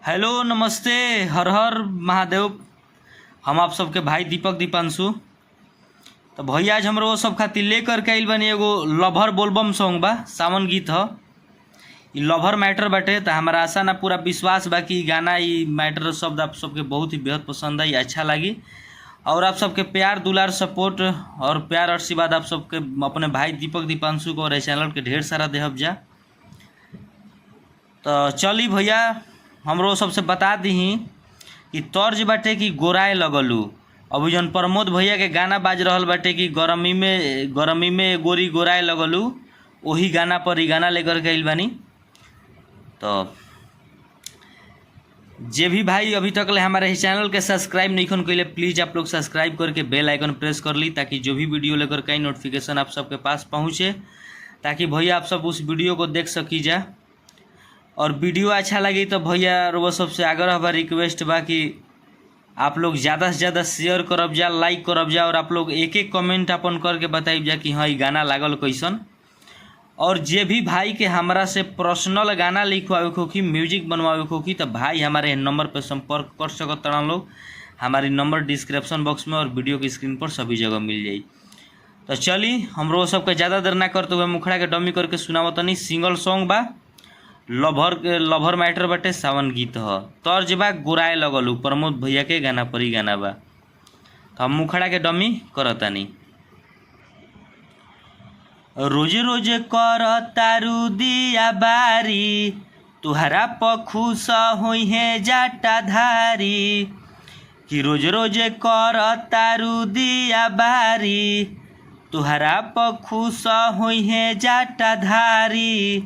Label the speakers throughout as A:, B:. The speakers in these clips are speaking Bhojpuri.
A: हेलो नमस्ते, हर हर महादेव। हम आप सबके भाई दीपक दीपांशु। तो भैया आज हमरो सब खातिर लेकर के आइल बनी एगो लभर बोलबम सॉन्ग बा, सावन गीत ह। ई लभर मैटर बाटे। तो हमारा आशा ना पूरा विश्वास बा कि गाना ई मैटर शब्द आप सबके बहुत ही बेहद पसंद आई, अच्छा लगी। और आप सबके प्यार दुलार सपोर्ट और प्यार आशीर्वाद आप सबके अपने भाई दीपक दीपांशु को और चैनल के ढेर सारा देहब जा। तो चली भैया हमरो सबसे बता दी कि तर्ज बाटे कि गोराए लगलू। अभी जन प्रमोद भैया के गाना बाज रहल बाटे कि गरमी में गोरी गोराए लगलू, वही गाना पर ही गाना लेकर के आइल बानी। तो जे भी भाई अभी तक ले हमारे इस चैनल के सब्सक्राइब नहीं कइले, प्लीज़ आप लोग सब्सक्राइब करके बेल आइकन प्रेस कर ली, ताकि जो भी वीडियो लेकर के नोटिफिकेशन आप सबके पास पहुँचे, ताकि भैया आप सब उस वीडियो को देख सकी जा। और वीडियो अच्छा लगी तो भैया वो सबसे आग्रह बा, रिक्वेस्ट बा कि आप लोग ज़्यादा से ज़्यादा शेयर करब जा, लाइक करब जा, और आप लोग एक एक कमेंट अपन करके बताइब जा कि हाँ ये गाना लागल कैसन। और जे भी भाई के हमरा से पर्सनल गाना लिखवावे को कि म्यूजिक बनवावे को कि तो भाई हमारे नंबर पर संपर्क कर सकत लोग। हमारी नंबर डिस्क्रिप्शन बॉक्स में और वीडियो की स्क्रीन पर सभी जगह मिल जाई। तो चली हमरो सबके ज़्यादा देर ना करते हुए मुखड़ा के डमी करके सुनावत तनी। सिंगल सॉन्ग बा, लभर मैटर बाटे, सावन गीत ह। तर्ज बा गोराए लगलू, प्रमोद भैया के गाना पर ही गाना बा। तो हम मुखड़ा के डमी करतानी। रोज रोज कर तारू दिया बारी, तुहरा पखुस होई है जाटा धारी। कि रोज रोज कर तारू दिया बारी, तुहरा पखुस होई है जाटा धारी।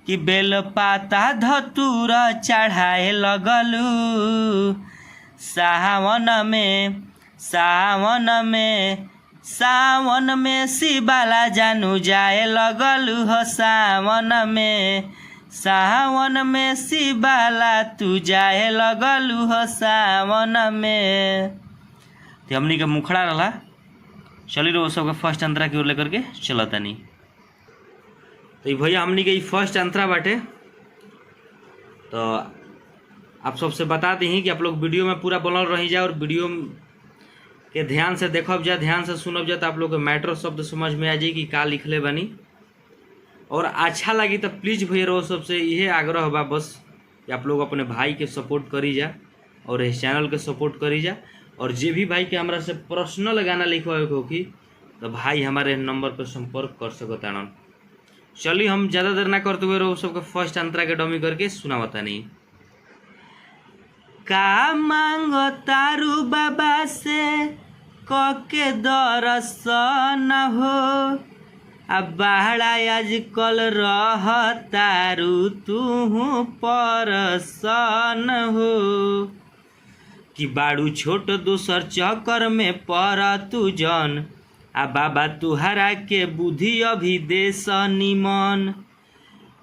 A: कि बेल पाता धतूर चढ़ाए लगलू, सावन में शिवाला जानू जाए लगलू हो। सावन में शिवाला तू जाए लगलू हो सावन में। तो हमनी के मुखड़ा रहा। चली रहो सबके फर्स्ट अंतरा की ओर लेकर के चलतानी। तो भैया हमनी के फर्स्ट अंतरा बाटे। तो आप सबसे बता दी कि आप लोग वीडियो में पूरा बनल रही जा, और वीडियो के ध्यान से देखब जा, ध्यान से सुनब जा, तो आप लोग के मैटर शब्द समझ में आ जाए कि का लिखले बनी। और अच्छा लगी तो प्लीज़ भैया रो सबसे यही आग्रह बा बस कि आप लोग अपने भाई के सपोर्ट करी जा और इस चैनल के सपोर्ट करी जा। और जे भी भाई के हमरा से पर्सनल गाना लिखवावे को कि तो भाई हमारे नंबर पर संपर्क कर सकता। चलिए हम ज़्यादा देर ना करते हुए रहो सबके फर्स्ट अंतरा के डमी करके सुनावता नहीं। का मांगो तारू बाबा से कके दर्शन हो, अब बाहरा आजकल रह तारू तू परसन हो। कि बाड़ू छोट दोसर चक्कर में पड़ तू जन, आ बाबा तुहरा के बुद्धि अभी देश निमन।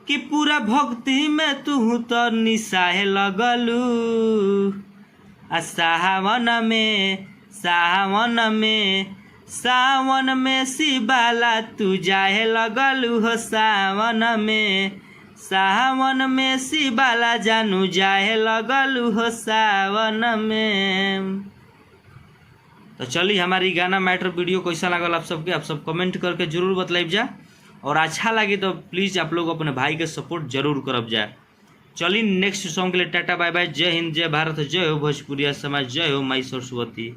A: कि पूरा भक्ति में तू तो निशाहे लगलू, आ सावन में शिवाला तू जाए लगलू हो। सावन में शिवाला जानू जाए लगलू हो सावन में। तो चलिए हमारी गाना मैटर वीडियो कैसा लगल आप सब कमेंट करके जरूर बतलाइब जा। और अच्छा लगे तो प्लीज़ आप लोग अपने भाई के सपोर्ट जरूर करब जा। चलिए नेक्स्ट सॉन्ग के लिए टाटा बाय बाय। जय हिंद, जय भारत, जय हो भोजपुरिया समाज, जय हो माई सरस्वती।